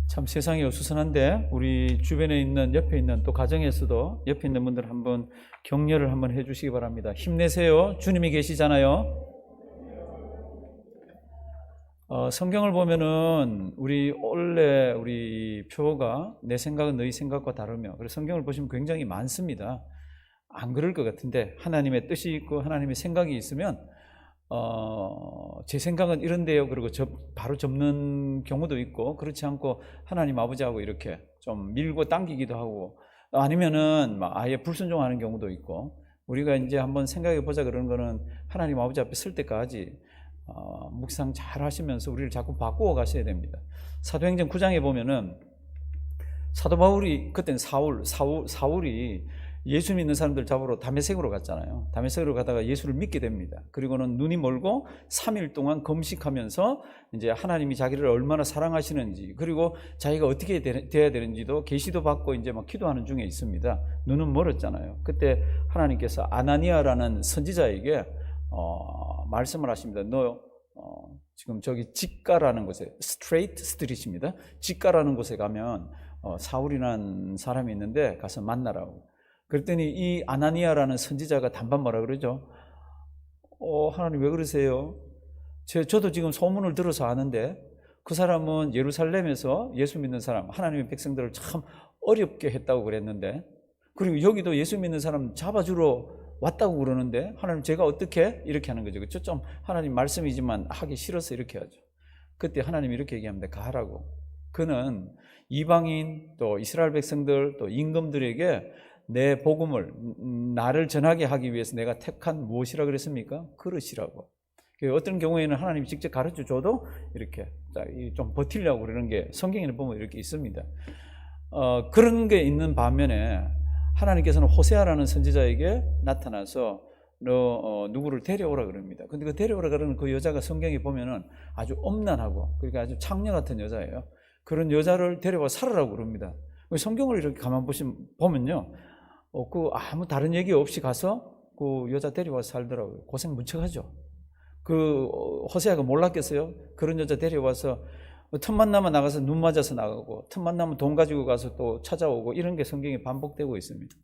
참 세상이 어수선한데 우리 주변에 있는 옆에 있는 또 가정에서도 옆에 있는 분들 한번 격려를 한번 해주시기 바랍니다. 힘내세요. 주님이 계시잖아요. 성경을 보면은 우리 표가 내 생각은 너희 생각과 다르며, 그래서 성경을 보시면 굉장히 많습니다. 안 그럴 것 같은데 하나님의 뜻이 있고 하나님의 생각이 있으면 제 생각은 이런데요, 그리고 바로 접는 경우도 있고, 그렇지 않고 하나님 아버지하고 이렇게 좀 밀고 당기기도 하고, 아니면은 아예 불순종하는 경우도 있고, 우리가 이제 한번 생각해 보자 그러는 거는 하나님 아버지 앞에 설 때까지 묵상 잘 하시면서 우리를 자꾸 바꾸어 가셔야 됩니다. 사도행전 9장에 보면은 사도 바울이, 그때는 사울이 예수 믿는 사람들 잡으러 다메섹으로 갔잖아요. 다메섹으로 가다가 예수를 믿게 됩니다. 그리고는 눈이 멀고 3일 동안 금식하면서 이제 하나님이 자기를 얼마나 사랑하시는지, 그리고 자기가 어떻게 돼야 되는지도 계시도 받고 이제 막 기도하는 중에 있습니다. 눈은 멀었잖아요. 그때 하나님께서 아나니아라는 선지자에게 말씀을 하십니다. 너 지금 저기 직가라는 곳에, 스트레이트 스트릿입니다. 직가라는 곳에 가면 사울이라는 사람이 있는데 가서 만나라고. 그랬더니 이 아나니아라는 선지자가 단반 뭐라 그러죠? 하나님 왜 그러세요? 저도 지금 소문을 들어서 아는데 그 사람은 예루살렘에서 예수 믿는 사람, 하나님의 백성들을 참 어렵게 했다고 그랬는데, 그리고 여기도 예수 믿는 사람 잡아주러 왔다고 그러는데 하나님 제가 어떻게 이렇게 하는 거죠. 그렇죠? 좀 하나님 말씀이지만 하기 싫어서 이렇게 하죠. 그때 하나님이 이렇게 얘기합니다. 가라고. 그는 이방인 또 이스라엘 백성들 또 임금들에게 내 복음을, 나를 전하게 하기 위해서 내가 택한 무엇이라 그랬습니까? 그릇이라고. 어떤 경우에는 하나님이 직접 가르쳐 줘도 이렇게 좀 버티려고 그러는 게 성경에는 보면 이렇게 있습니다. 그런 게 있는 반면에 하나님께서는 호세아라는 선지자에게 나타나서 너 누구를 데려오라 그럽니다. 근데 그 데려오라 그러는 그 여자가 성경에 보면은 아주 엄난하고, 그러니까 아주 창녀 같은 여자예요. 그런 여자를 데려와 살으라고 그럽니다. 성경을 이렇게 가만 보면요, 아무 다른 얘기 없이 가서 그 여자 데려와 살더라고요. 고생 무척 하죠. 그 호세아가 몰랐겠어요? 그런 여자 데려와서 틈만 나면 나가서 눈 맞아서 나가고, 틈만 나면 돈 가지고 가서 또 찾아오고, 이런 게 성경에 반복되고 있습니다.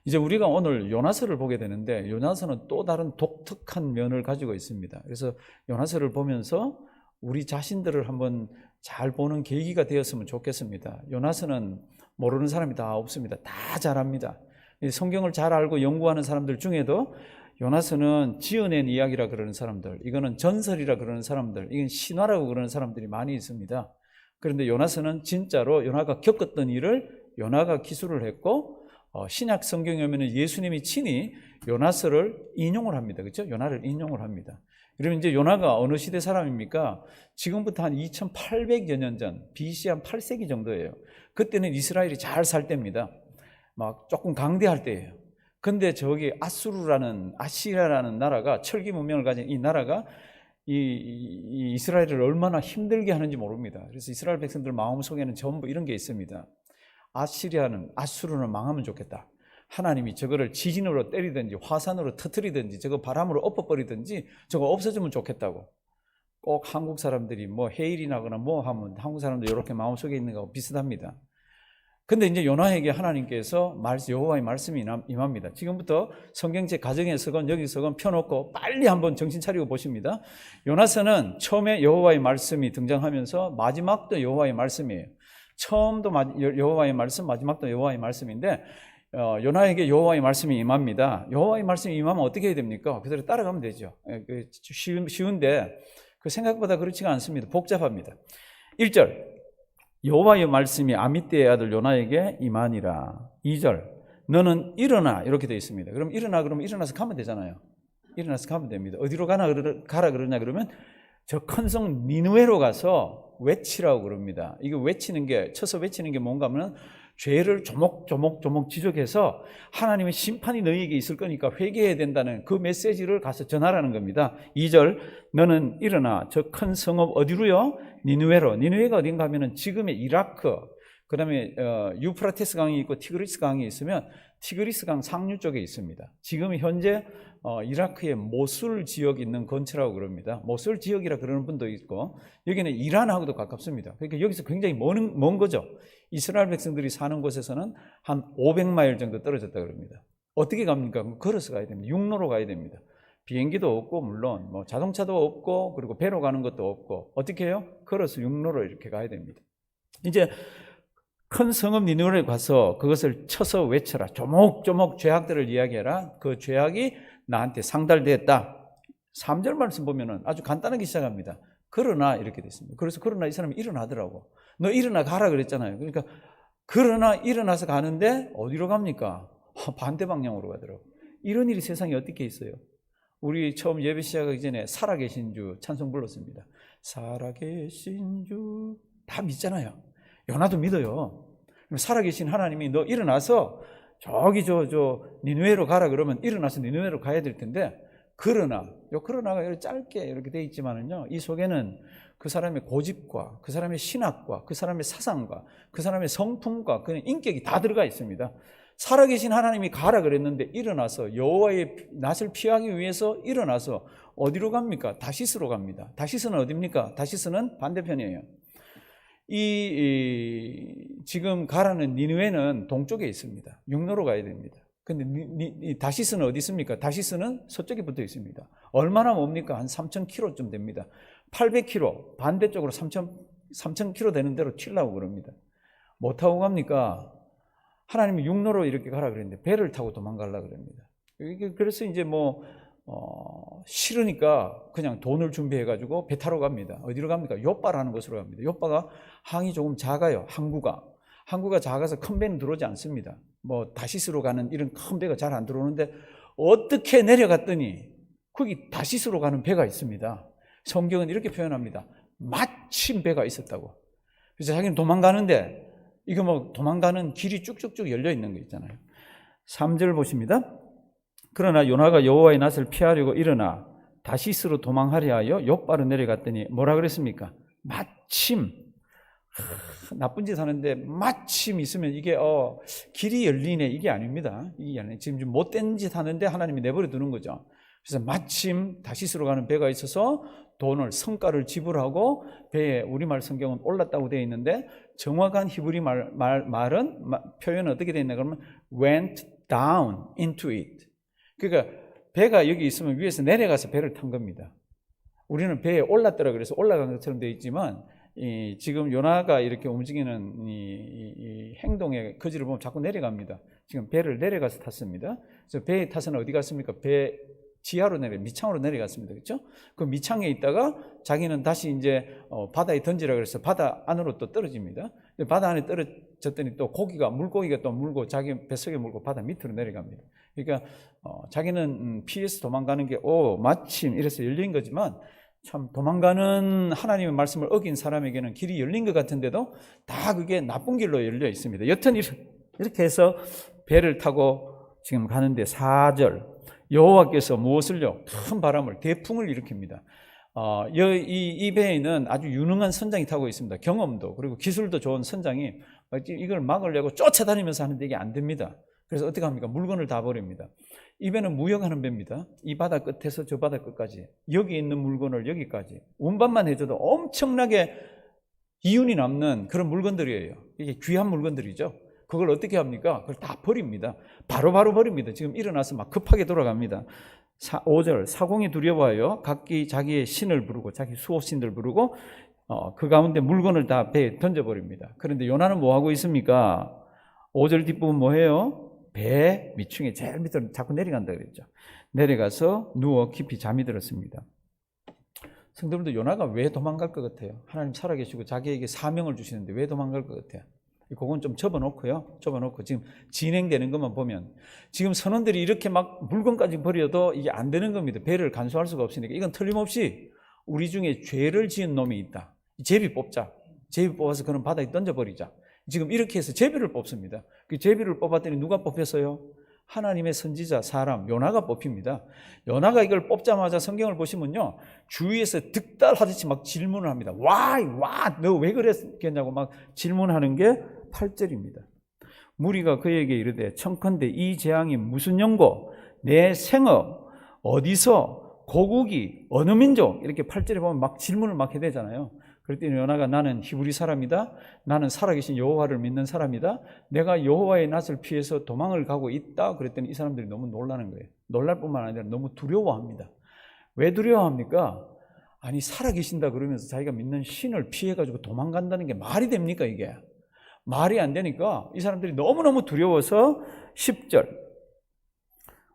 이제 우리가 오늘 요나서를 보게 되는데, 요나서는 또 다른 독특한 면을 가지고 있습니다. 그래서 요나서를 보면서 우리 자신들을 한번 잘 보는 계기가 되었으면 좋겠습니다. 요나서는 모르는 사람이 다 없습니다. 다 잘합니다. 성경을 잘 알고 연구하는 사람들 중에도 요나서는 지어낸 이야기라 그러는 사람들, 이거는 전설이라 그러는 사람들, 이건 신화라고 그러는 사람들이 많이 있습니다. 그런데 요나서는 진짜로 요나가 겪었던 일을 요나가 기술을 했고, 신약 성경에 보면 예수님이 친히 요나서를 인용을 합니다. 그렇죠? 요나를 인용을 합니다. 그러면 이제 요나가 어느 시대 사람입니까? 지금부터 한 2800여 년 전, BC 한 8세기 정도예요. 그때는 이스라엘이 잘 살 때입니다. 막 조금 강대할 때예요. 근데 저기 아시리아라는 나라가, 철기 문명을 가진 이 나라가 이 이스라엘을 얼마나 힘들게 하는지 모릅니다. 그래서 이스라엘 백성들 마음속에는 전부 이런 게 있습니다. 아수르는 망하면 좋겠다. 하나님이 저거를 지진으로 때리든지 화산으로 터뜨리든지 저거 바람으로 엎어버리든지 저거 없어지면 좋겠다고. 꼭 한국 사람들이 뭐 해일이 나거나 뭐 하면 한국 사람들 이렇게 마음속에 있는 거하고 비슷합니다. 근데 이제 요나에게 하나님께서 여호와의 말씀이 임합니다. 지금부터 성경책 가정에서건 여기서건 펴놓고 빨리 한번 정신 차리고 보십니다. 요나서는 처음에 여호와의 말씀이 등장하면서 마지막도 여호와의 말씀이에요. 처음도 여호와의 말씀, 마지막도 여호와의 말씀인데, 요나에게 여호와의 말씀이 임합니다. 여호와의 말씀이 임하면 어떻게 해야 됩니까? 그대로 따라가면 되죠. 쉬운데 그 생각보다 그렇지가 않습니다. 복잡합니다. 1절, 여호와의 말씀이 아미떼의 아들 요나에게 임하니라. 2절, 너는 일어나, 이렇게 되어 있습니다. 그럼 그러면 일어나서 가면 되잖아요. 일어나서 가면 됩니다. 어디로 가라 그러냐 그러면 저 큰 성 니느웨로 가서 외치라고 그럽니다. 이거 쳐서 외치는 게 뭔가 하면 죄를 조목조목 지적해서 하나님의 심판이 너희에게 있을 거니까 회개해야 된다는 그 메시지를 가서 전하라는 겁니다. 2절, 너는 일어나 저 큰 성읍 어디로요? 니느웨로. 니느웨가 어딘가 하면은 지금의 이라크, 그 다음에 유프라테스 강이 있고 티그리스 강이 있으면 티그리스 강 상류 쪽에 있습니다. 지금 현재 이라크의 모술 지역에 있는 근처라고 그럽니다. 모술 지역이라 그러는 분도 있고 여기는 이란하고도 가깝습니다. 그러니까 여기서 굉장히 먼 거죠. 이스라엘 백성들이 사는 곳에서는 한 500마일 정도 떨어졌다 그럽니다. 어떻게 갑니까? 걸어서 가야 됩니다. 육로로 가야 됩니다. 비행기도 없고 물론 뭐 자동차도 없고 그리고 배로 가는 것도 없고 어떻게 해요? 걸어서 육로로 이렇게 가야 됩니다. 이제 큰 성읍 니느웨에 가서 그것을 쳐서 외쳐라. 조목조목 죄악들을 이야기해라. 그 죄악이 나한테 상달되었다. 3절 말씀 보면은 아주 간단하게 시작합니다. 그러나 이렇게 됐습니다. 그래서 그러나 이 사람이 일어나더라고. 너 일어나 가라 그랬잖아요. 그러니까 그러나 일어나서 가는데 어디로 갑니까? 반대 방향으로 가더라고. 이런 일이 세상에 어떻게 있어요? 우리 처음 예배 시작하기 전에 살아계신 주 찬송 불렀습니다. 살아계신 주 다 믿잖아요. 요나도 믿어요. 살아계신 하나님이 너 일어나서 저기 니느웨로 가라 그러면 일어나서 니느웨로 가야 될 텐데 그러나가 이렇게 짧게 이렇게 돼 있지만은요, 이 속에는 그 사람의 고집과 그 사람의 신학과 그 사람의 사상과 그 사람의 성품과 그 인격이 다 들어가 있습니다. 살아계신 하나님이 가라 그랬는데 일어나서 여호와의 낯을 피하기 위해서 일어나서 어디로 갑니까? 다시스로 갑니다. 다시스는 어디입니까? 다시스는 반대편이에요. 지금 가라는 니느웨는 동쪽에 있습니다. 육로로 가야 됩니다. 근데 다시스는 어디 있습니까? 다시스는 서쪽에 붙어 있습니다. 얼마나 멉니까? 한 3,000km쯤 됩니다. 800km, 반대쪽으로 3,000km 되는 대로 튀려고 그럽니다. 못 타고 갑니까? 하나님이 육로로 이렇게 가라 그랬는데 배를 타고 도망가려고 그럽니다. 그래서 이제 싫으니까 그냥 돈을 준비해가지고 배 타러 갑니다. 어디로 갑니까? 욥바라는 곳으로 갑니다. 욥바가 항이 조금 작아요. 항구가 작아서 큰 배는 들어오지 않습니다. 다시스로 가는 이런 큰 배가 잘 안 들어오는데 어떻게 내려갔더니 거기 다시스로 가는 배가 있습니다. 성경은 이렇게 표현합니다. 마침 배가 있었다고. 그래서 자기는 도망가는데 이거 도망가는 길이 쭉쭉쭉 열려 있는 거 있잖아요. 3절 보십니다. 그러나 요나가 여호와의 낯을 피하려고 일어나 다시스로 도망하려 하여 욥바로 내려갔더니 뭐라 그랬습니까? 마침 나쁜 짓 하는데 마침 있으면 이게 길이 열리네 이게 아닙니다. 이게 아니에요. 지금 좀 못된 짓 하는데 하나님이 내버려 두는 거죠. 그래서 마침 다시스로 가는 배가 있어서 성가를 지불하고 배에 우리말 성경은 올랐다고 되어 있는데 정확한 히브리 말은 표현은 어떻게 되어 있나 그러면 went down into it. 그러니까 배가 여기 있으면 위에서 내려가서 배를 탄 겁니다. 우리는 배에 올랐더라 그래서 올라간 것처럼 되어 있지만 지금 요나가 이렇게 움직이는 이 행동의 거지를 보면 자꾸 내려갑니다. 지금 배를 내려가서 탔습니다. 그래서 배에 타서는 어디 갔습니까? 배 지하로 미창으로 내려갔습니다. 그렇죠? 그 미창에 있다가 자기는 다시 이제 바다에 던지라 그래서 바다 안으로 또 떨어집니다. 바다 안에 떨어졌더니 또 물고기가 또 물고 자기 뱃속에 물고 바다 밑으로 내려갑니다. 그러니까 자기는 피해서 도망가는 게 마침 이래서 열린 거지만 참 도망가는 하나님의 말씀을 어긴 사람에게는 길이 열린 것 같은데도 다 그게 나쁜 길로 열려 있습니다. 여튼 이렇게 해서 배를 타고 지금 가는데 4절 여호와께서 무엇을요? 큰 바람을 대풍을 일으킵니다. 이 배에는 아주 유능한 선장이 타고 있습니다. 경험도 그리고 기술도 좋은 선장이 이걸 막으려고 쫓아다니면서 하는데 이게 안 됩니다. 그래서 어떻게 합니까? 물건을 다 버립니다. 이 배는 무역하는 배입니다. 이 바다 끝에서 저 바다 끝까지 여기 있는 물건을 여기까지 운반만 해줘도 엄청나게 이윤이 남는 그런 물건들이에요. 이게 귀한 물건들이죠. 그걸 어떻게 합니까? 그걸 다 버립니다. 바로바로 버립니다. 지금 일어나서 막 급하게 돌아갑니다. 5절 사공이 두려워하여 각기 자기의 신을 부르고 자기 수호신들 부르고 그 가운데 물건을 다 배에 던져버립니다. 그런데 요나는 뭐하고 있습니까? 5절 뒷부분 뭐해요? 배 밑층에 제일 밑으로 자꾸 내려간다 그랬죠. 내려가서 누워 깊이 잠이 들었습니다. 성도님도 요나가 왜 도망갈 것 같아요? 하나님 살아계시고 자기에게 사명을 주시는데 왜 도망갈 것 같아요? 그건 좀 접어놓고 지금 진행되는 것만 보면 지금 선원들이 이렇게 막 물건까지 버려도 이게 안 되는 겁니다. 배를 간수할 수가 없으니까 이건 틀림없이 우리 중에 죄를 지은 놈이 있다. 제비 뽑아서 그런 바다에 던져버리자. 지금 이렇게 해서 제비를 뽑습니다. 그 제비를 뽑았더니 누가 뽑혔어요? 하나님의 선지자 사람 요나가 뽑힙니다. 요나가 이걸 뽑자마자 성경을 보시면요, 주위에서 득달하듯이 막 질문을 합니다. 와, 너 왜 그랬겠냐고 막 질문하는 게 8절입니다. 무리가 그에게 이르되 청컨대 이 재앙이 무슨 연고, 내 생업, 어디서, 고국이, 어느 민족, 이렇게 8절에 보면 막 질문을 막 해야 되잖아요. 그랬더니 요나가 나는 히브리 사람이다. 나는 살아계신 여호와를 믿는 사람이다. 내가 여호와의 낯을 피해서 도망을 가고 있다. 그랬더니 이 사람들이 너무 놀라는 거예요. 놀랄 뿐만 아니라 너무 두려워합니다. 왜 두려워합니까? 아니, 살아계신다 그러면서 자기가 믿는 신을 피해가지고 도망간다는 게 말이 됩니까, 이게? 말이 안 되니까 이 사람들이 너무너무 두려워서 10절.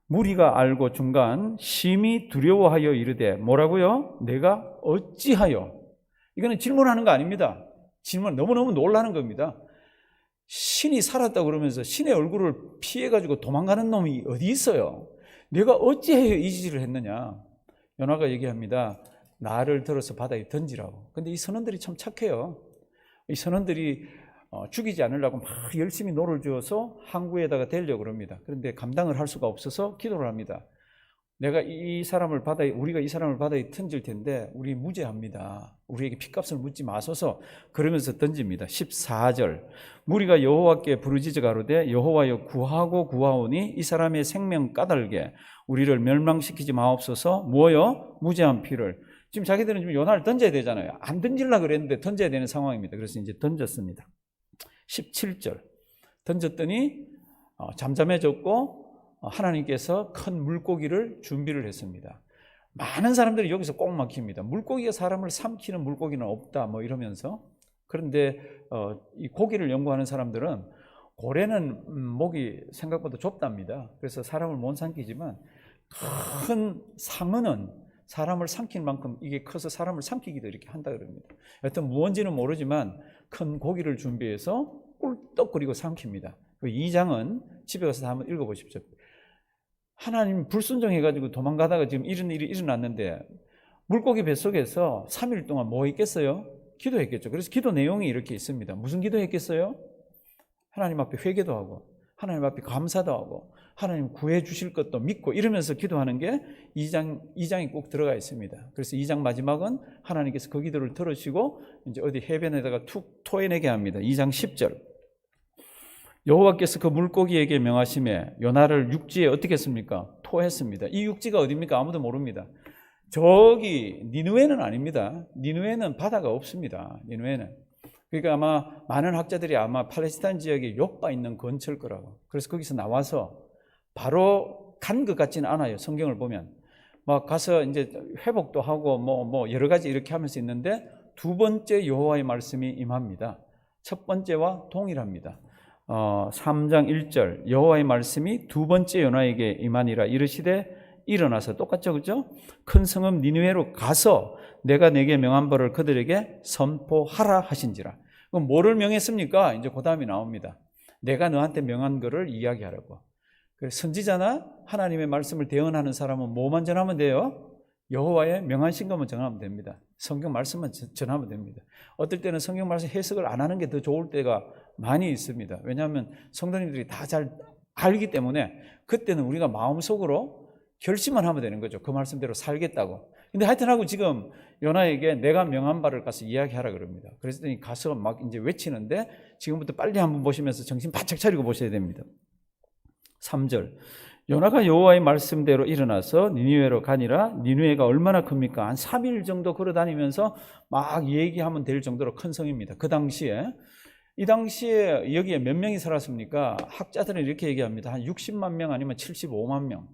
무리가 알고 중간 심히 두려워하여 이르되 뭐라고요? 내가 어찌하여? 이거는 질문하는 거 아닙니다. 질문, 너무너무 놀라는 겁니다. 신이 살았다 그러면서 신의 얼굴을 피해가지고 도망가는 놈이 어디 있어요? 내가 어찌하여 이 짓을 했느냐? 요나가 얘기합니다. 나를 들어서 바다에 던지라고. 근데 이 선원들이 참 착해요. 이 선원들이 죽이지 않으려고 막 열심히 노를 지어서 항구에다가 대려고 그럽니다. 그런데 감당을 할 수가 없어서 기도를 합니다. 우리가 이 사람을 바다에 던질 텐데 우리 무죄합니다. 우리에게 핏값을 묻지 마소서. 그러면서 던집니다. 14절. 무리가 여호와께 부르짖어 가로되 여호와여 구하고 구하오니 이 사람의 생명 까닭에 우리를 멸망시키지 마옵소서. 뭐요? 무죄한 피를. 지금 자기들은 좀 요나를 던져야 되잖아요. 안 던질라 그랬는데 던져야 되는 상황입니다. 그래서 이제 던졌습니다. 17절. 던졌더니 잠잠해졌고 하나님께서 큰 물고기를 준비를 했습니다. 많은 사람들이 여기서 꼭 막힙니다. 물고기가 사람을 삼키는 물고기는 없다 뭐 이러면서. 그런데 이 고기를 연구하는 사람들은 고래는 목이 생각보다 좁답니다. 그래서 사람을 못 삼키지만 큰 상어는 사람을 삼킬 만큼 이게 커서 사람을 삼키기도 이렇게 한다 그럽니다. 여튼 무언지는 모르지만 큰 고기를 준비해서 꿀떡거리고 삼킵니다. 그 2장은 집에 가서 한번 읽어보십시오. 하나님 불순종해가지고 도망가다가 지금 이런 일이 일어났는데 물고기 뱃속에서 3일 동안 뭐 했겠어요? 기도했겠죠. 그래서 기도 내용이 이렇게 있습니다. 무슨 기도했겠어요? 하나님 앞에 회개도 하고 하나님 앞에 감사도 하고 하나님 구해 주실 것도 믿고 이러면서 기도하는 게 2장이 꼭 들어가 있습니다. 그래서 2장 마지막은 하나님께서 그 기도를 들으시고 이제 어디 해변에다가 툭 토해내게 합니다. 2장 10절. 여호와께서 그 물고기에게 명하심에 요나를 육지에 어떻게 했습니까? 토했습니다. 이 육지가 어디입니까? 아무도 모릅니다. 저기 니느웨는 아닙니다. 니느웨는 바다가 없습니다. 니느웨는. 그러니까 아마 많은 학자들이 아마 팔레스타인 지역에 욥바 있는 근처일 거라고. 그래서 거기서 나와서 바로 간 것 같지는 않아요. 성경을 보면 막 가서 이제 회복도 하고 뭐 여러 가지 이렇게 하면서 있는데 두 번째 여호와의 말씀이 임합니다. 첫 번째와 동일합니다. 3장 1절 여호와의 말씀이 두 번째 요나에게 임하니라 이르시되 일어나서 똑같죠, 그렇죠? 큰 성읍 니느웨로 가서 내가 내게 명한 바를 그들에게 선포하라 하신지라. 그럼 뭐를 명했습니까? 이제 그 다음이 나옵니다. 내가 너한테 명한 거를 이야기하라고. 선지자나 하나님의 말씀을 대언하는 사람은 뭐만 전하면 돼요? 여호와의 명하신 것만 전하면 됩니다. 성경 말씀만 전하면 됩니다. 어떨 때는 성경 말씀 해석을 안 하는 게 더 좋을 때가 많이 있습니다. 왜냐하면 성도님들이 다 잘 알기 때문에 그때는 우리가 마음속으로 결심만 하면 되는 거죠. 그 말씀대로 살겠다고. 근데 하여튼 하고 지금 요나에게 내가 명한 바를 가서 이야기하라 그럽니다. 그랬더니 가서 막 이제 외치는데 지금부터 빨리 한번 보시면서 정신 바짝 차리고 보셔야 됩니다. 3절. 요나가 여호와의 말씀대로 일어나서 니느웨로 가니라. 니느웨가 얼마나 큽니까? 한 3일 정도 걸어다니면서 막 얘기하면 될 정도로 큰 성입니다. 이 당시에 여기에 몇 명이 살았습니까? 학자들은 이렇게 얘기합니다. 한 60만 명 아니면 75만 명.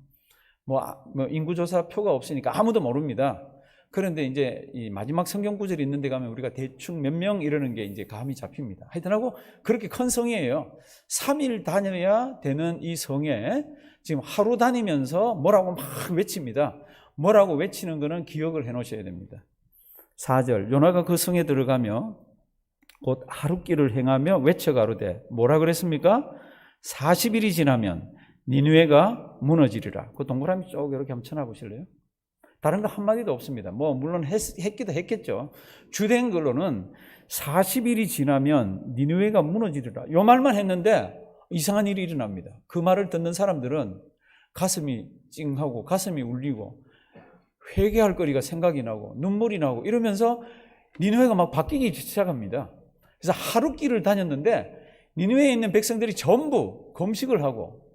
뭐 인구조사 표가 없으니까 아무도 모릅니다. 그런데 이제 이 마지막 성경 구절이 있는 데 가면 우리가 대충 몇 명 이러는 게 이제 감이 잡힙니다. 하여튼하고 그렇게 큰 성이에요. 3일 다녀야 되는 이 성에 지금 하루 다니면서 뭐라고 막 외칩니다. 뭐라고 외치는 거는 기억을 해 놓으셔야 됩니다. 4절. 요나가 그 성에 들어가며 곧 하룻길을 행하며 외쳐 가로되 뭐라 그랬습니까? 40일이 지나면 니느웨가 무너지리라. 그 동그라미 쭉 이렇게 한번 쳐놔보실래요? 다른 거 한마디도 없습니다. 뭐 물론 했기도 했겠죠. 주된 걸로는 40일이 지나면 니느웨가 무너지리라. 요 말만 했는데 이상한 일이 일어납니다. 그 말을 듣는 사람들은 가슴이 찡하고 가슴이 울리고 회개할 거리가 생각이 나고 눈물이 나고 이러면서 니느웨가 막 바뀌기 시작합니다. 그래서 하룻길을 다녔는데 니느웨에 있는 백성들이 전부 금식을 하고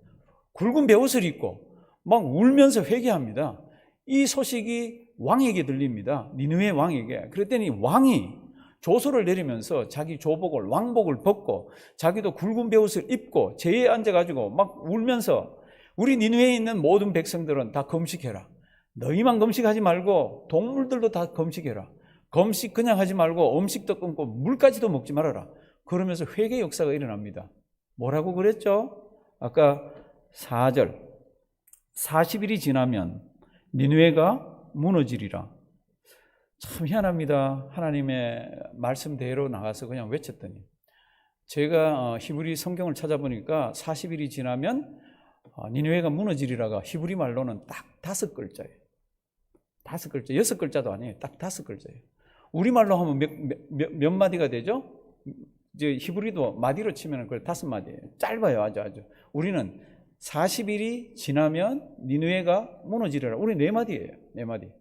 굵은 베옷을 입고 막 울면서 회개합니다. 이 소식이 왕에게 들립니다. 니느웨 왕에게. 그랬더니 왕이 조소를 내리면서 자기 조복을 왕복을 벗고 자기도 굵은 베옷을 입고 제에 앉아가지고 막 울면서 우리 니느웨에 있는 모든 백성들은 다 금식해라. 너희만 금식하지 말고 동물들도 다 금식해라. 금식 그냥 하지 말고 음식도 끊고 물까지도 먹지 말아라. 그러면서 회개 역사가 일어납니다. 뭐라고 그랬죠? 아까 4절 40일이 지나면 니느웨가 무너지리라. 참 희한합니다. 하나님의 말씀대로 나가서 그냥 외쳤더니 제가 히브리 성경을 찾아보니까 40일이 지나면 니느웨가 무너지리라가 히브리 말로는 딱 5글자예요. 5글자, 6글자도 아니에요. 딱 5글자예요. 우리말로 하면 몇 마디가 되죠? 이제 히브리도 마디로 치면 그걸 5마디예요. 짧아요. 아주. 우리는 40일이 지나면 니느웨가 무너지리라. 우리 4마디예요. 4마디.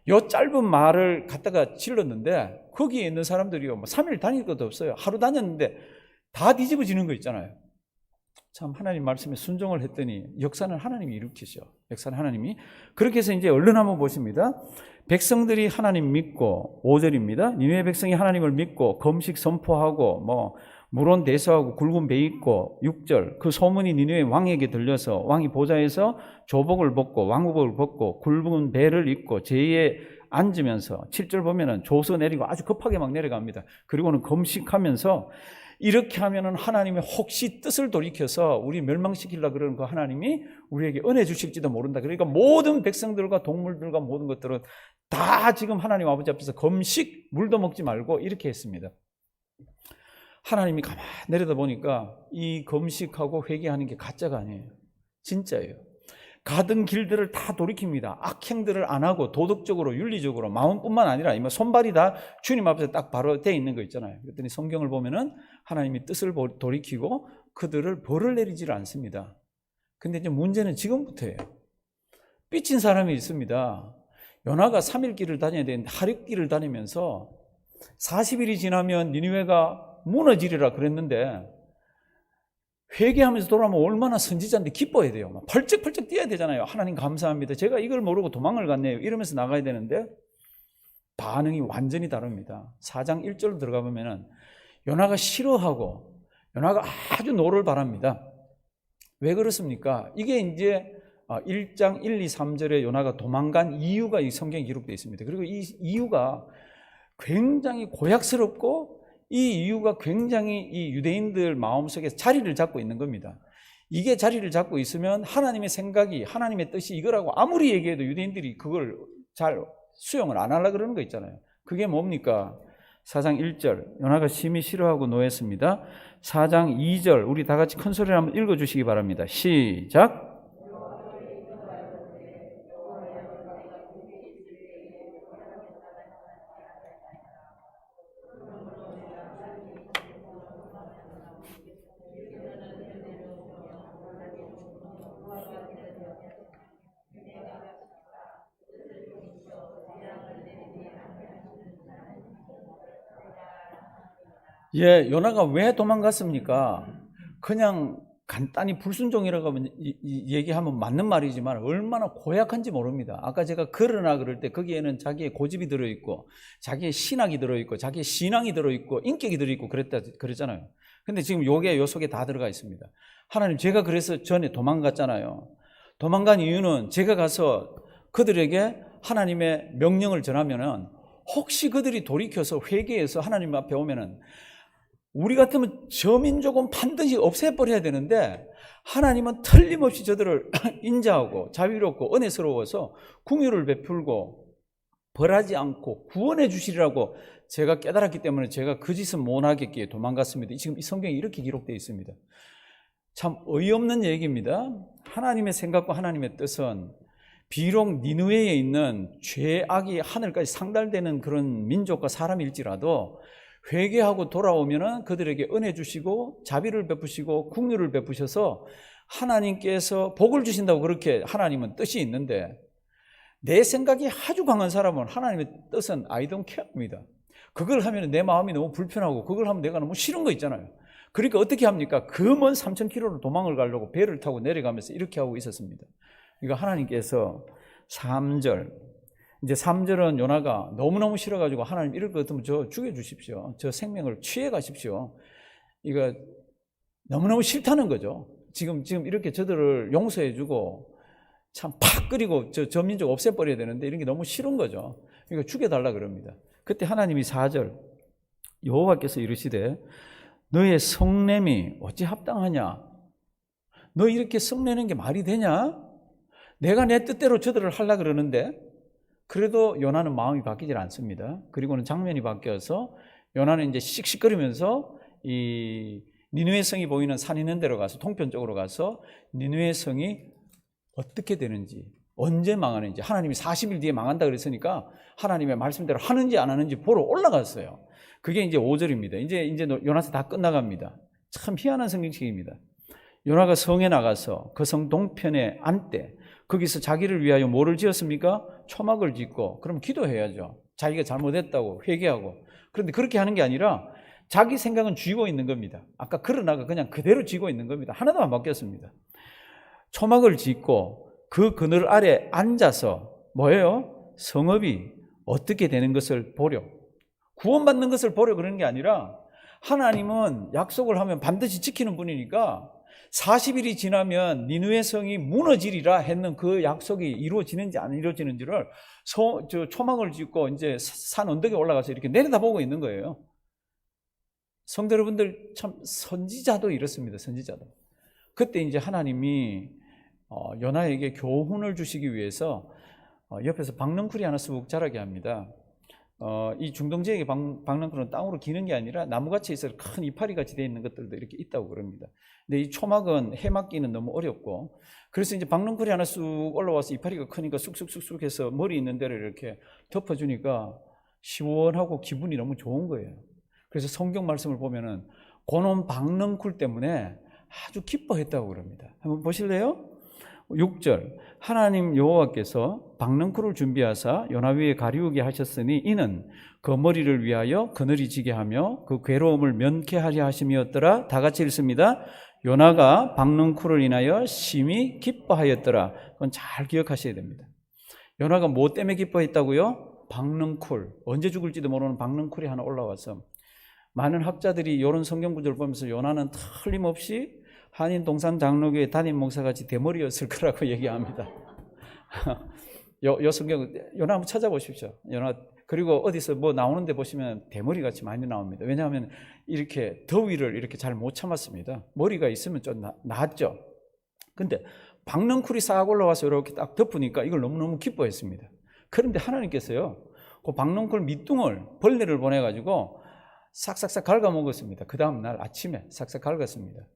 요 짧은 말을 갖다가 질렀는데 거기에 있는 사람들이요 3일 다닐 것도 없어요. 하루 다녔는데 다 뒤집어지는 거 있잖아요. 참 하나님 말씀에 순종을 했더니 역사는 하나님이 일으키셔. 역사는 하나님이. 그렇게 해서 이제 얼른 한번 보십니다. 백성들이 하나님 믿고 5절입니다. 니느웨 백성이 하나님을 믿고 금식 선포하고 물온 대서하고 굵은 배 입고 6절 그 소문이 니느웨 왕에게 들려서 왕이 보좌에서 조복을 벗고 왕복을 벗고 굵은 배를 입고 제에 앉으면서 7절 보면은 조서 내리고 아주 급하게 막 내려갑니다. 그리고는 금식하면서 이렇게 하면은 하나님의 혹시 뜻을 돌이켜서 우리 멸망시키려고 그러는 그 하나님이 우리에게 은혜 주실지도 모른다. 그러니까 모든 백성들과 동물들과 모든 것들은 다 지금 하나님 아버지 앞에서 금식, 물도 먹지 말고 이렇게 했습니다. 하나님이 가만히 내려다보니까 이 금식하고 회개하는 게 가짜가 아니에요. 진짜예요. 가던 길들을 다 돌이킵니다. 악행들을 안 하고 도덕적으로 윤리적으로 마음뿐만 아니라 손발이 다 주님 앞에서 딱 바로 돼 있는 거 있잖아요. 그랬더니 성경을 보면은 하나님이 뜻을 돌이키고 그들을 벌을 내리지를 않습니다. 근데 이제 문제는 지금부터예요. 삐친 사람이 있습니다. 요나가 3일 길을 다녀야 되는데 하루 길을 다니면서 40일이 지나면 니느웨가 무너지리라 그랬는데 회개하면서 돌아오면 얼마나 선지자인데 기뻐야 돼요. 막 펄쩍펄쩍 뛰어야 되잖아요. 하나님 감사합니다. 제가 이걸 모르고 도망을 갔네요. 이러면서 나가야 되는데 반응이 완전히 다릅니다. 4장 1절로 들어가 보면은 요나가 싫어하고 요나가 아주 노를 바랍니다. 왜 그렇습니까? 이게 이제 1장 1, 2, 3절에 요나가 도망간 이유가 이 성경에 기록되어 있습니다. 그리고 이 이유가 굉장히 고약스럽고 이 이유가 굉장히 이 유대인들 마음속에 자리를 잡고 있는 겁니다. 이게 자리를 잡고 있으면 하나님의 생각이 하나님의 뜻이 이거라고 아무리 얘기해도 유대인들이 그걸 잘 수용을 안 하려고 그러는 거 있잖아요. 그게 뭡니까? 4장 1절 요나가 심히 싫어하고 노했습니다. 4장 2절 우리 다 같이 큰 소리로 한번 읽어주시기 바랍니다. 시작. 예, 요나가 왜 도망갔습니까? 그냥 간단히 불순종이라고 하면 얘기하면 맞는 말이지만 얼마나 고약한지 모릅니다. 아까 제가 그러나 그럴 때 거기에는 자기의 고집이 들어있고 자기의 신학이 들어있고 자기의 신앙이 들어있고 인격이 들어있고 그랬잖아요. 근데 지금 요 속에 다 들어가 있습니다. 하나님 제가 그래서 전에 도망갔잖아요. 도망간 이유는 제가 가서 그들에게 하나님의 명령을 전하면은 혹시 그들이 돌이켜서 회개해서 하나님 앞에 오면은 우리 같으면 저 민족은 반드시 없애버려야 되는데 하나님은 틀림없이 저들을 인자하고 자비롭고 은혜스러워서 긍휼을 베풀고 벌하지 않고 구원해 주시리라고 제가 깨달았기 때문에 제가 그 짓은 못하겠기에 도망갔습니다. 지금 이 성경에 이렇게 기록되어 있습니다. 참 어이없는 얘기입니다. 하나님의 생각과 하나님의 뜻은 비록 니느웨에 있는 죄악이 하늘까지 상달되는 그런 민족과 사람일지라도 회개하고 돌아오면은 그들에게 은혜 주시고 자비를 베푸시고 긍휼을 베푸셔서 하나님께서 복을 주신다고 그렇게 하나님은 뜻이 있는데, 내 생각이 아주 강한 사람은 하나님의 뜻은 I don't care입니다. 그걸 하면 내 마음이 너무 불편하고 그걸 하면 내가 너무 싫은 거 있잖아요. 그러니까 어떻게 합니까? 그 먼 3,000km로 도망을 가려고 배를 타고 내려가면서 이렇게 하고 있었습니다. 그러니까 하나님께서 3절, 이제 3절은 요나가 너무너무 싫어가지고 하나님 이럴 것 같으면 저 죽여주십시오. 저 생명을 취해 가십시오. 이거 너무너무 싫다는 거죠. 지금 이렇게 저들을 용서해주고 참 팍 끓이고 저 민족 없애버려야 되는데 이런 게 너무 싫은 거죠. 그러니까 죽여달라 그럽니다. 그때 하나님이 4절, 여호와께서 이르시되 너의 성냄이 어찌 합당하냐? 너 이렇게 성내는 게 말이 되냐? 내가 내 뜻대로 저들을 하려고 그러는데. 그래도 요나는 마음이 바뀌질 않습니다. 그리고는 장면이 바뀌어서 요나는 이제 씩씩거리면서 이 니느웨 성이 보이는 산 있는 데로 가서 동편 쪽으로 가서 니느웨 성이 어떻게 되는지, 언제 망하는지, 하나님이 40일 뒤에 망한다 그랬으니까 하나님의 말씀대로 하는지 안 하는지 보러 올라갔어요. 그게 이제 5절입니다. 이제 요나서 다 끝나갑니다. 참 희한한 성경책입니다. 요나가 성에 나가서 그 성 동편에 앉되 거기서 자기를 위하여 뭐를 지었습니까? 초막을 짓고, 그럼 기도해야죠. 자기가 잘못했다고 회개하고. 그런데 그렇게 하는 게 아니라 자기 생각은 쥐고 있는 겁니다. 아까 그러나가 그냥 그대로 쥐고 있는 겁니다. 하나도 안 바뀌었습니다. 초막을 짓고 그 그늘 아래 앉아서 뭐예요? 성읍이 어떻게 되는 것을 보려, 구원받는 것을 보려 그러는 게 아니라, 하나님은 약속을 하면 반드시 지키는 분이니까 40일이 지나면 니느웨 성이 무너지리라 했는 그 약속이 이루어지는지 안 이루어지는지를 초막을 짓고 이제 산 언덕에 올라가서 이렇게 내려다보고 있는 거예요. 성도 여러분들, 참 선지자도 이렇습니다. 선지자도. 그때 이제 하나님이 요나에게 교훈을 주시기 위해서 옆에서 박넝쿨이 하나 쑥 자라게 합니다. 이 중동 지역의 박넝쿨은 땅으로 기는 게 아니라 나무같이 있어 큰 이파리같이 되어 있는 것들도 이렇게 있다고 그럽니다. 근데 이 초막은 해막기는 너무 어렵고, 그래서 이제 박넝쿨이 하나 쑥 올라와서 이파리가 크니까 쑥쑥쑥쑥 해서 머리 있는 데를 이렇게 덮어주니까 시원하고 기분이 너무 좋은 거예요. 그래서 성경 말씀을 보면은 고놈 박넝쿨 때문에 아주 기뻐했다고 그럽니다. 한번 보실래요? 6절, 하나님 여호와께서 박넝쿨을 준비하사 요나 위에 가리우게 하셨으니 이는 그 머리를 위하여 그늘이 지게 하며 그 괴로움을 면케하려 하심이었더라. 다 같이 읽습니다. 요나가 박넝쿨을 인하여 심히 기뻐하였더라. 그건 잘 기억하셔야 됩니다. 요나가 뭐 때문에 기뻐했다고요? 박넝쿨, 언제 죽을지도 모르는 박넝쿨이 하나 올라와서, 많은 학자들이 이런 성경 구절을 보면서 요나는 틀림없이 한인 동산 장로교회 담임 목사같이 대머리였을 거라고 얘기합니다. 요 성경 요나 한번 찾아보십시오. 요나, 그리고 어디서 뭐 나오는데 보시면 대머리같이 많이 나옵니다. 왜냐하면 이렇게 더위를 이렇게 잘 못 참았습니다. 머리가 있으면 좀 낫죠. 근데 박넝쿨이 싹 올라와서 이렇게 딱 덮으니까 이걸 너무너무 기뻐했습니다. 그런데 하나님께서요, 그 박넝쿨 밑둥을 벌레를 보내가지고 싹싹싹 갉아먹었습니다. 그 다음 날 아침에 싹싹 갉았습니다.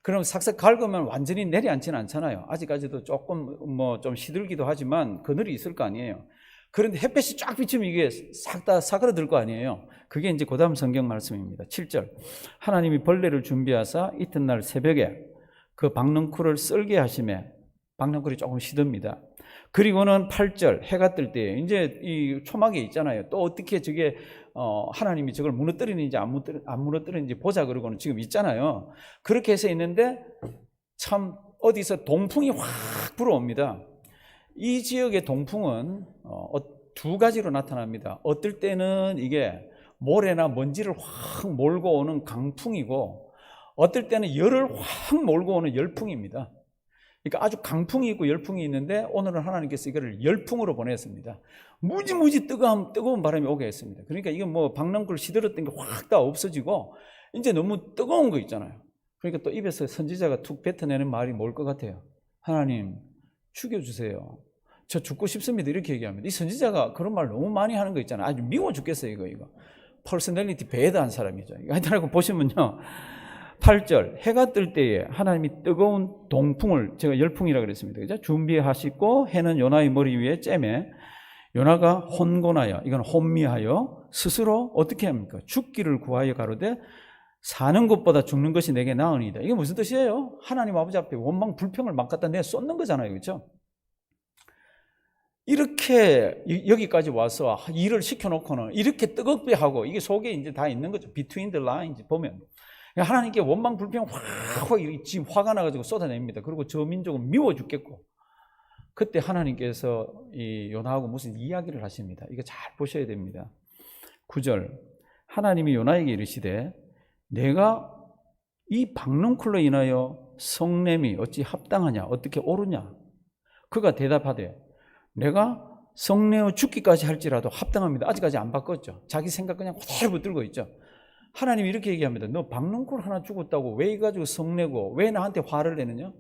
그럼 싹싹 갉으면 완전히 내려앉지는 않잖아요. 아직까지도 조금 좀 시들기도 하지만 그늘이 있을 거 아니에요. 그런데 햇볕이 쫙 비치면 이게 싹 다 사그라들 거 아니에요. 그게 이제 그 다음 성경 말씀입니다. 7절, 하나님이 벌레를 준비하사 이튿날 새벽에 그 박넝쿨을 썰게 하시매, 박넝쿨이 조금 시듭니다. 그리고는 8절, 해가 뜰 때 이제 이 초막에 있잖아요. 또 어떻게 저게 하나님이 저걸 무너뜨리는지 안 무너뜨리는지 보자 그러고는 지금 있잖아요. 그렇게 해서 있는데 참 어디서 동풍이 확 불어옵니다. 이 지역의 동풍은 두 가지로 나타납니다. 어떨 때는 이게 모래나 먼지를 확 몰고 오는 강풍이고, 어떨 때는 열을 확 몰고 오는 열풍입니다. 그러니까 아주 강풍이 있고 열풍이 있는데 오늘은 하나님께서 이거를 열풍으로 보냈습니다. 무지무지 뜨거운 바람이 오게 했습니다. 그러니까 이건 뭐 박넝쿨 시들었던 게 확 다 없어지고 이제 너무 뜨거운 거 있잖아요. 그러니까 또 입에서 선지자가 툭 뱉어내는 말이 뭘 것 같아요? 하나님 죽여주세요. 저 죽고 싶습니다. 이렇게 얘기합니다. 이 선지자가 그런 말 너무 많이 하는 거 있잖아요. 아주 미워 죽겠어요. 이거 퍼스널리티 배드한 사람이죠. 하여튼 보시면요, 8절, 해가 뜰 때에 하나님이 뜨거운 동풍을, 제가 열풍이라고 그랬습니다. 그죠? 준비하시고 해는 요나의 머리 위에 쬐매, 요나가 혼곤하여, 이건 혼미하여 스스로 어떻게 합니까? 죽기를 구하여 가로되 사는 것보다 죽는 것이 내게 나으니이다. 이게 무슨 뜻이에요? 하나님 아버지 앞에 원망 불평을 막 갖다 내 쏟는 거잖아요. 그렇죠? 이렇게 여기까지 와서 일을 시켜놓고는 이렇게 뜨겁게 하고, 이게 속에 이제 다 있는 거죠. Between the lines 보면 하나님께 원망 불평 확 지금 화가 나가지고 쏟아냅니다. 그리고 저 민족은 미워 죽겠고, 그때 하나님께서 이 요나하고 무슨 이야기를 하십니다. 이거 잘 보셔야 됩니다. 9절, 하나님이 요나에게 이르시되 내가 이 박넝쿨로 인하여 성냄이 어찌 합당하냐, 어떻게 옳으냐. 그가 대답하되 내가 성내어 죽기까지 할지라도 합당합니다. 아직까지 안 바꿨죠. 자기 생각 그냥 그대로 붙들고 있죠. 하나님이 이렇게 얘기합니다. 너 박넝쿨 하나 죽었다고 왜 이가지고 성내고 왜 나한테 화를 내느냐?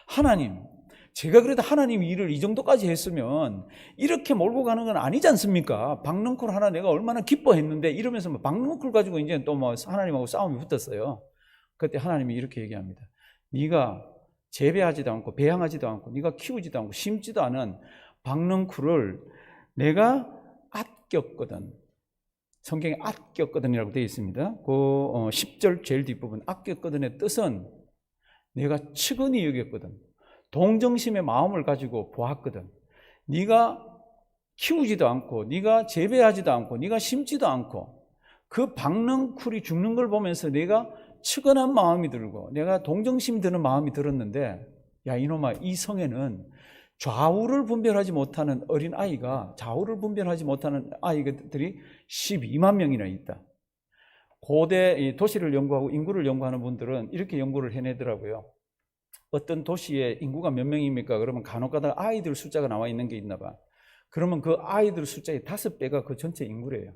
하나님, 제가 그래도 하나님 일을 이 정도까지 했으면 이렇게 몰고 가는 건 아니지 않습니까? 박넝쿨 하나 내가 얼마나 기뻐했는데, 이러면서 박넝쿨 가지고 이제 또 뭐 하나님하고 싸움이 붙었어요. 그때 하나님이 이렇게 얘기합니다. 네가 재배하지도 않고 배양하지도 않고 네가 키우지도 않고 심지도 않은 박넝쿨을 내가 아꼈거든. 성경에 아꼈거든이라고 되어 있습니다. 그 10절 제일 뒷부분, 아꼈거든의 뜻은 내가 측은히 여겼거든. 동정심의 마음을 가지고 보았거든. 네가 키우지도 않고 네가 재배하지도 않고 네가 심지도 않고 그 박넝쿨이 죽는 걸 보면서 내가 측은한 마음이 들고 내가 동정심이 드는 마음이 들었는데, 야 이놈아, 이 성에는 좌우를 분별하지 못하는 어린 아이가, 좌우를 분별하지 못하는 아이들이 12만 명이나 있다. 고대 도시를 연구하고 인구를 연구하는 분들은 이렇게 연구를 해내더라고요. 어떤 도시에 인구가 몇 명입니까? 그러면 간혹가다 아이들 숫자가 나와 있는 게 있나 봐. 그러면 그 아이들 숫자의 5배가 그 전체 인구래요.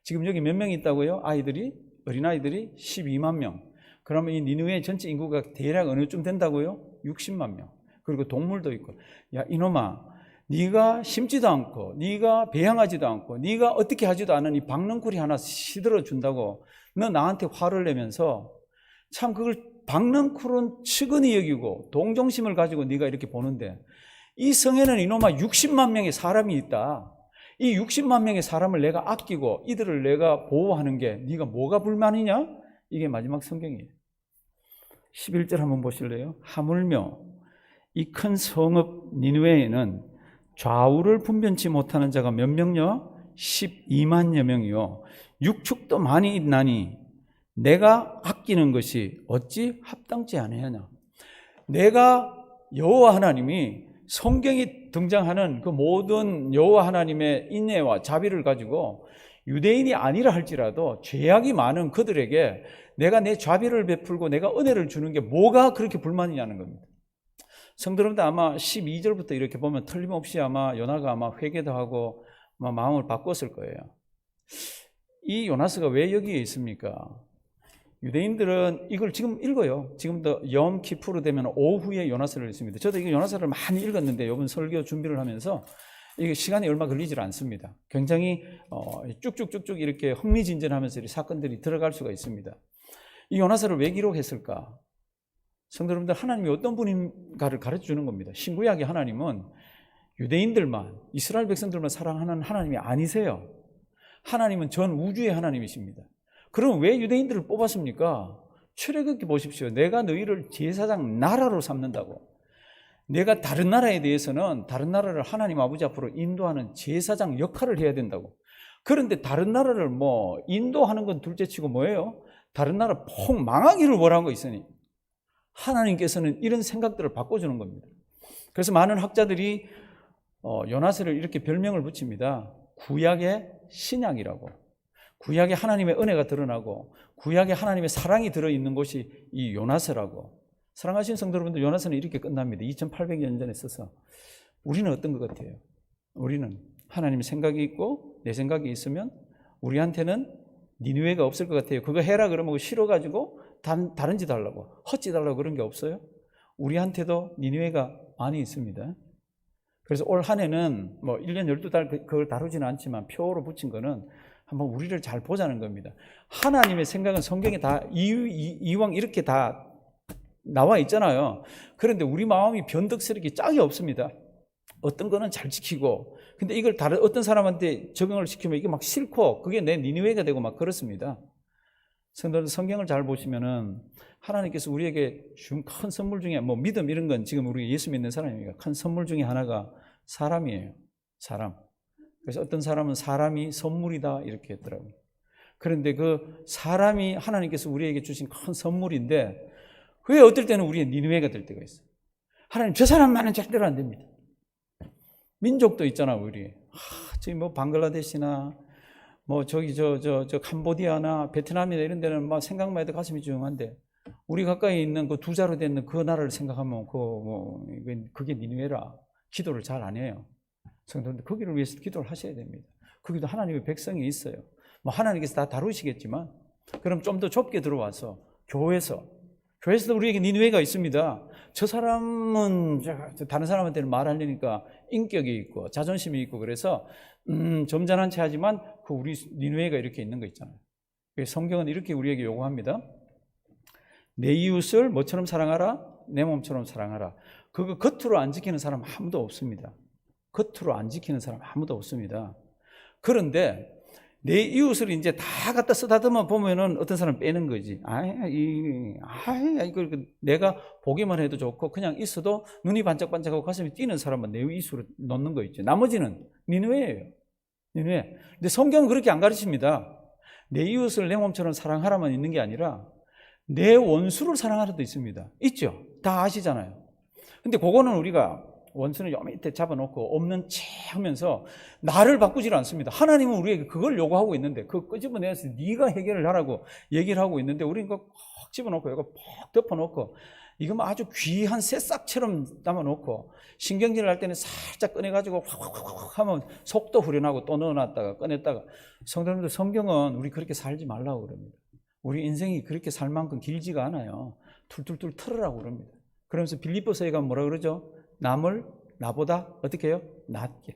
지금 여기 몇 명 있다고요? 아이들이, 어린아이들이 12만 명. 그러면 이 니느웨 전체 인구가 대략 어느쯤 된다고요? 60만 명. 그리고 동물도 있고. 야 이놈아, 네가 심지도 않고 네가 배양하지도 않고 네가 어떻게 하지도 않은 이 박넝쿨이 하나 시들어 준다고 너 나한테 화를 내면서, 참 그걸 박넝쿨은 측은히 여기고 동정심을 가지고 네가 이렇게 보는데, 이 성에는 이놈아 60만 명의 사람이 있다. 이 60만 명의 사람을 내가 아끼고 이들을 내가 보호하는 게 네가 뭐가 불만이냐? 이게 마지막 성경이에요. 11절 한번 보실래요? 하물며 이 큰 성읍 니느웨에는 좌우를 분변치 못하는 자가 몇 명요? 12만여 명이요. 육축도 많이 있나니 내가 아끼는 것이 어찌 합당치 아니하냐. 내가 여호와 하나님이 성경이 등장하는 그 모든 여호와 하나님의 인애와 자비를 가지고 유대인이 아니라 할지라도 죄악이 많은 그들에게 내가 내 자비를 베풀고 내가 은혜를 주는 게 뭐가 그렇게 불만이냐는 겁니다. 성도 여러분들, 아마 12절부터 이렇게 보면 틀림없이 아마 요나가 아마 회개도 하고 아마 마음을 바꿨을 거예요. 이 요나스가 왜 여기에 있습니까? 유대인들은 이걸 지금 읽어요. 지금도 염 키푸르 되면 오후에 요나서를 읽습니다. 저도 이 요나서를 많이 읽었는데 이번 설교 준비를 하면서 이게 시간이 얼마 걸리질 않습니다. 굉장히 쭉쭉쭉쭉 이렇게 흥미진진하면서 이 사건들이 들어갈 수가 있습니다. 이 요나서를 왜 기록했을까? 성도 여러분들, 하나님이 어떤 분인가를 가르쳐주는 겁니다. 신구약의 하나님은 유대인들만, 이스라엘 백성들만 사랑하는 하나님이 아니세요. 하나님은 전 우주의 하나님이십니다. 그럼 왜 유대인들을 뽑았습니까? 출애굽기 보십시오. 내가 너희를 제사장 나라로 삼는다고. 내가 다른 나라에 대해서는 다른 나라를 하나님 아버지 앞으로 인도하는 제사장 역할을 해야 된다고. 그런데 다른 나라를 뭐 인도하는 건 둘째치고 뭐예요? 다른 나라 폭 망하기를 원한 거 있으니 하나님께서는 이런 생각들을 바꿔주는 겁니다. 그래서 많은 학자들이 요나스를 이렇게 별명을 붙입니다. 구약의 신약이라고. 구약에 하나님의 은혜가 드러나고 구약에 하나님의 사랑이 들어있는 곳이 이 요나서라고. 사랑하시는 성도 여러분들, 요나서는 이렇게 끝납니다. 2800년 전에 써서. 우리는 어떤 것 같아요? 우리는 하나님의 생각이 있고 내 생각이 있으면 우리한테는 니느웨가 없을 것 같아요. 그거 해라 그러면 싫어가지고 다른 짓 하려고, 헛짓 하려고 그런 게 없어요? 우리한테도 니느웨가 많이 있습니다. 그래서 올 한 해는 뭐 1년 12달 그걸 다루지는 않지만 표로 붙인 거는 한번 우리를 잘 보자는 겁니다. 하나님의 생각은 성경에 다 이왕 이렇게 다 나와 있잖아요. 그런데 우리 마음이 변덕스럽게 짝이 없습니다. 어떤 거는 잘 지키고 근데 이걸 다른 어떤 사람한테 적용을 시키면 이게 막 싫고 그게 내 니느웨가 되고 막 그렇습니다. 성도들 성경을 잘 보시면은 하나님께서 우리에게 준 큰 선물 중에 뭐 믿음 이런 건 지금 우리 예수 믿는 사람이니까 큰 선물 중에 하나가 사람이에요. 사람. 그래서 어떤 사람은 사람이 선물이다 이렇게 했더라고요. 그런데 그 사람이 하나님께서 우리에게 주신 큰 선물인데 왜 어떨 때는 우리의 니느웨가 될 때가 있어요. 하나님 저 사람만은 절대로 안 됩니다. 민족도 있잖아 우리. 저기 뭐 방글라데시나 뭐 저기 저 캄보디아나 베트남이나 이런 데는 막 생각만 해도 가슴이 조용한데 우리 가까이 있는 그 두 자로 되는 그 나라를 생각하면 그게 니느웨라. 기도를 잘 안 해요. 성도들 거기를 위해서 기도를 하셔야 됩니다. 거기도 하나님의 백성이 있어요. 뭐 하나님께서 다 다루시겠지만 그럼 좀 더 좁게 들어와서 교회에서도 우리에게 니느웨가 있습니다. 저 사람은 다른 사람한테는 말하려니까 인격이 있고 자존심이 있고 그래서 점잖은 체 하지만 그 우리 니느웨가 이렇게 있는 거 있잖아요. 성경은 이렇게 우리에게 요구합니다. 내 이웃을 뭐처럼 사랑하라? 내 몸처럼 사랑하라. 그거 겉으로 안 지키는 사람 아무도 없습니다. 겉으로 안 지키는 사람 아무도 없습니다. 그런데 내 이웃을 이제 다 갖다 쓰다듬어 보면은 어떤 사람 빼는 거지. 이거 내가 보기만 해도 좋고 그냥 있어도 눈이 반짝반짝하고 가슴이 뛰는 사람은 내 이웃으로 넣는 거 있죠. 나머지는 니느웨예요. 니느웨. 근데 성경은 그렇게 안 가르칩니다. 내 이웃을 내 몸처럼 사랑하라만 있는 게 아니라 내 원수를 사랑하라도 있습니다. 있죠. 다 아시잖아요. 근데 그거는 우리가 원수는 요 밑에 잡아놓고 없는 채 하면서 나를 바꾸질 않습니다. 하나님은 우리에게 그걸 요구하고 있는데 그거 끄집어내서 네가 해결을 하라고 얘기를 하고 있는데 우리는 그거 퍽 집어넣고 이거 퍽 덮어놓고 이거 아주 귀한 새싹처럼 담아놓고 신경질을 할 때는 살짝 꺼내가지고 확 하면 속도 후련하고 또 넣어놨다가 꺼냈다가 성도님들 성경은 우리 그렇게 살지 말라고 그럽니다. 우리 인생이 그렇게 살 만큼 길지가 않아요. 툴툴툴 털으라고 그럽니다. 그러면서 빌립보서에 가면 뭐라 그러죠? 남을 나보다 어떻게 해요? 낫게.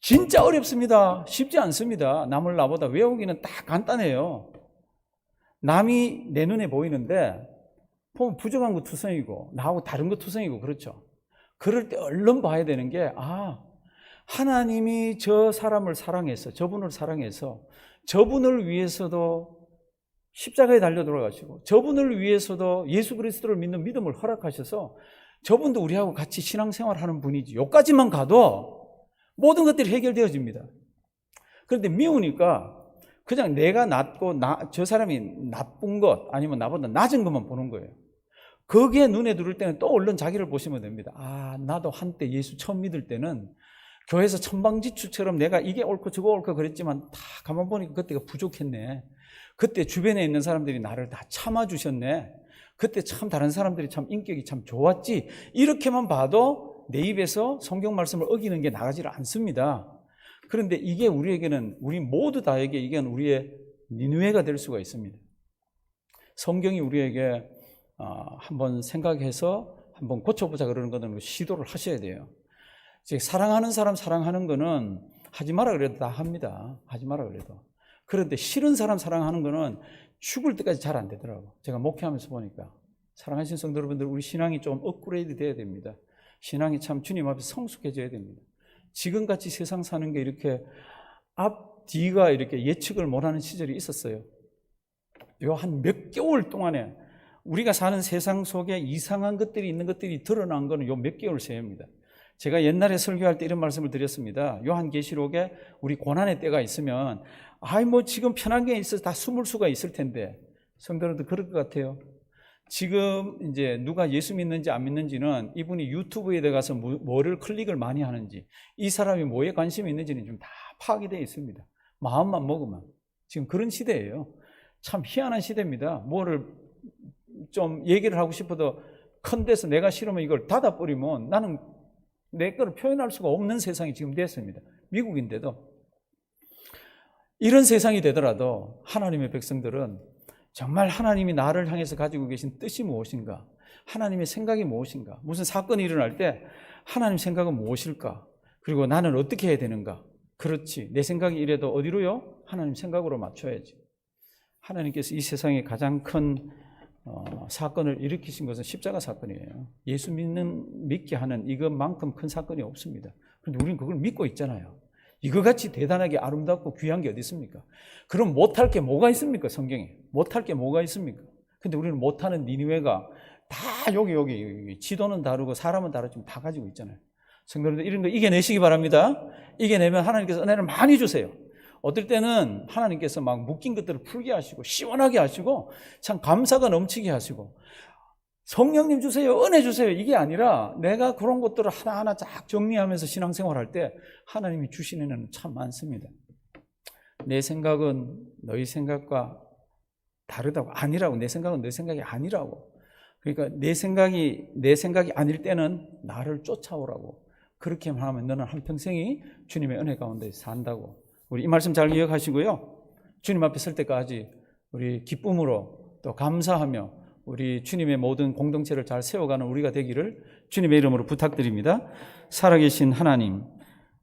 진짜 어렵습니다. 쉽지 않습니다. 남을 나보다 외우기는 딱 간단해요. 남이 내 눈에 보이는데 보면 부정한 거 투성이고 나하고 다른 거 투성이고 그렇죠. 그럴 때 얼른 봐야 되는 게 하나님이 저 사람을 사랑해서 저분을 사랑해서 저분을 위해서도 십자가에 달려 돌아가시고 저분을 위해서도 예수 그리스도를 믿는 믿음을 허락하셔서 저분도 우리하고 같이 신앙생활하는 분이지. 여기까지만 가도 모든 것들이 해결되어집니다. 그런데 미우니까 그냥 내가 낮고 저 사람이 나쁜 것 아니면 나보다 낮은 것만 보는 거예요. 거기에 눈에 들을 때는 또 얼른 자기를 보시면 됩니다. 나도 한때 예수 처음 믿을 때는 교회에서 천방지축처럼 내가 이게 옳고 저거 옳고 그랬지만 다 가만 보니까 그때가 부족했네. 그때 주변에 있는 사람들이 나를 다 참아주셨네. 그때 참 다른 사람들이 참 인격이 참 좋았지. 이렇게만 봐도 내 입에서 성경 말씀을 어기는 게 나가지를 않습니다. 그런데 이게 우리에게는 우리 모두 다에게 이건 우리의 니느웨가 될 수가 있습니다. 성경이 우리에게 한번 생각해서 한번 고쳐보자 그러는 거는 시도를 하셔야 돼요. 사랑하는 사람 사랑하는 거는 하지 마라 그래도 다 합니다. 하지 마라 그래도. 그런데 싫은 사람 사랑하는 거는 죽을 때까지 잘 안 되더라고. 제가 목회하면서 보니까 사랑하시는 성도 여러분들 우리 신앙이 좀 업그레이드 돼야 됩니다. 신앙이 참 주님 앞에 성숙해져야 됩니다. 지금같이 세상 사는 게 이렇게 앞뒤가 이렇게 예측을 못하는 시절이 있었어요. 요 한 몇 개월 동안에 우리가 사는 세상 속에 이상한 것들이 있는 것들이 드러난 거는 요 몇 개월 새입니다. 제가 옛날에 설교할 때 이런 말씀을 드렸습니다. 요한계시록에 우리 고난의 때가 있으면 지금 편한 게 있어서 다 숨을 수가 있을 텐데 성도들도 그럴 것 같아요. 지금 이제 누가 예수 믿는지 안 믿는지는 이분이 유튜브에 들어가서 뭐를 클릭을 많이 하는지 이 사람이 뭐에 관심이 있는지는 좀 다 파악이 되어 있습니다. 마음만 먹으면. 지금 그런 시대예요. 참 희한한 시대입니다. 뭐를 좀 얘기를 하고 싶어도 큰 데서 내가 싫으면 이걸 닫아버리면 나는 내 거를 표현할 수가 없는 세상이 지금 됐습니다. 미국인데도. 이런 세상이 되더라도 하나님의 백성들은 정말 하나님이 나를 향해서 가지고 계신 뜻이 무엇인가? 하나님의 생각이 무엇인가? 무슨 사건이 일어날 때 하나님 생각은 무엇일까? 그리고 나는 어떻게 해야 되는가? 그렇지. 내 생각이 이래도 어디로요? 하나님 생각으로 맞춰야지. 하나님께서 이 세상에 가장 큰 사건을 일으키신 것은 십자가 사건이에요. 예수 믿게 하는 이것만큼 큰 사건이 없습니다. 그런데 우리는 그걸 믿고 있잖아요. 이거같이 대단하게 아름답고 귀한 게 어디 있습니까? 그럼 못할 게 뭐가 있습니까? 성경에 못할 게 뭐가 있습니까? 근데 우리는 못하는 니느웨가 다 여기 지도는 다르고 사람은 다르지만 다 가지고 있잖아요. 성도님들 이런 거 이겨내시기 바랍니다. 이겨내면 하나님께서 은혜를 많이 주세요. 어떨 때는 하나님께서 막 묶인 것들을 풀게 하시고 시원하게 하시고 참 감사가 넘치게 하시고 성령님 주세요, 은혜 주세요 이게 아니라 내가 그런 것들을 하나하나 쫙 정리하면서 신앙생활할 때 하나님이 주시는 은혜는 참 많습니다. 내 생각은 너희 생각과 다르다고, 아니라고. 내 생각은 내 생각이 아니라고. 그러니까 내 생각이 아닐 때는 나를 쫓아오라고. 그렇게 하면 너는 한평생이 주님의 은혜 가운데 산다고. 우리 이 말씀 잘 기억하시고요. 주님 앞에 설 때까지 우리 기쁨으로 또 감사하며 우리 주님의 모든 공동체를 잘 세워가는 우리가 되기를 주님의 이름으로 부탁드립니다. 살아계신 하나님,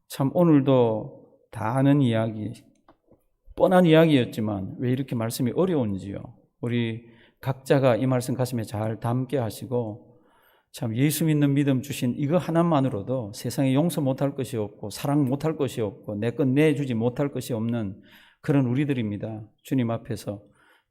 참 오늘도 다 아는 이야기, 뻔한 이야기였지만 왜 이렇게 말씀이 어려운지요. 우리 각자가 이 말씀 가슴에 잘 담게 하시고 참 예수 믿는 믿음 주신 이거 하나만으로도 세상에 용서 못할 것이 없고 사랑 못할 것이 없고 내 것 내주지 못할 것이 없는 그런 우리들입니다. 주님 앞에서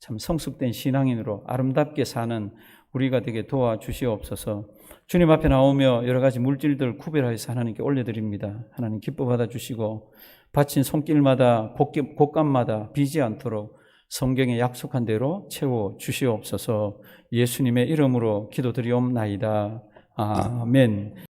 참 성숙된 신앙인으로 아름답게 사는 우리가 되게 도와주시옵소서. 주님 앞에 나오며 여러 가지 물질들 구별하여서 하나님께 올려드립니다. 하나님 기뻐 받아주시고 바친 손길마다 곶감마다 비지 않도록 성경에 약속한 대로 채워 주시옵소서. 예수님의 이름으로 기도드리옵나이다. 아멘.